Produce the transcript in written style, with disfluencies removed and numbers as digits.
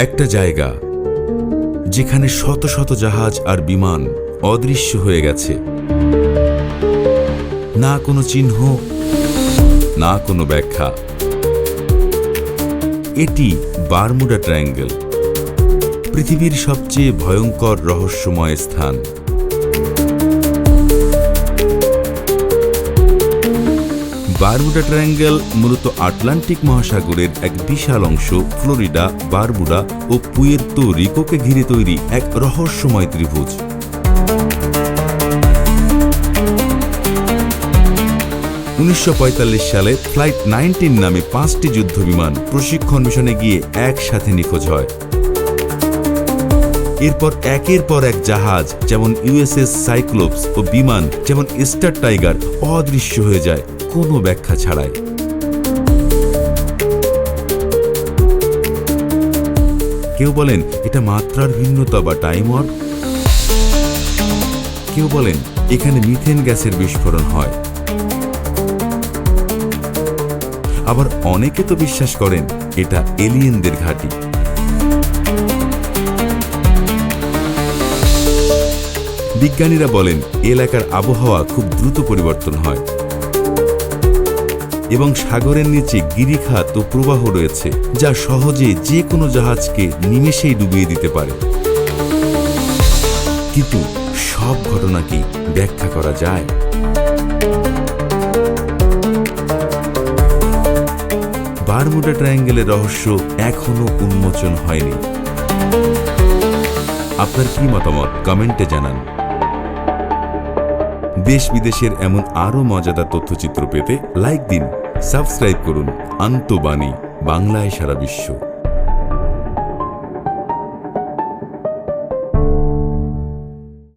একটা জায়গা যেখানে শত শত জাহাজ আর বিমান অদৃশ্য হয়ে গেছে, না কোনো চিহ্ন, না কোনো ব্যাখ্যা। এটি বারমুডা ট্রায়াঙ্গেল, পৃথিবীর সবচেয়ে ভয়ঙ্কর রহস্যময় স্থান। বারমুডা ট্রায়াঙ্গেল মূলত আটলান্টিক মহাসাগরের এক বিশাল অংশ ফ্লোরিডা, বারমুডা ও পুয়ের্তো রিকোকে ঘিরে তৈরি এক রহস্যময় ত্রিভুজ। 1945 সালে ফ্লাইট 19 নামে 5টি যুদ্ধবিমান প্রশিক্ষণ মিশনে গিয়ে একসাথে নিখোঁজ হয়। এরপর একের পর এক জাহাজ যেমন ইউএসএস সাইক্লোপস ও বিমান যেমন স্টার টাইগার অদৃশ্য হয়ে যায় কোনো ব্যাখ্যা ছাড়াই। কেউ বলেন এটা মাত্রার ভিন্নতা বা টাইম ওয়ার্প, কেউ বলেন এখানে মিথেন গ্যাসের বিস্ফোরণ হয়, আবার অনেকে তো বিশ্বাস করেন এটা এলিয়েনদের ঘাঁটি। বিজ্ঞানীরা বলেন এলাকার আবহাওয়া খুব দ্রুত পরিবর্তন হয় এবং সাগরের নিচে গিরিখাত ও প্রবাহ রয়েছে যা সহজে যে কোনো জাহাজকে নিমেষেই ডুবিয়ে দিতে পারে। কিন্তু সব ঘটনা কি ব্যাখ্যা করা যায়? বারমুডা ট্রায়াঙ্গেলের রহস্য এখনো উন্মোচন হয়নি। আপনার কি মতামত কমেন্টে জানান। দেশ বিদেশের এমন আরও মজাদার তথ্যচিত্র পেতে লাইক দিন, সাবস্ক্রাইব করুন আন্তবাণী বাংলায় সারা বিশ্ব।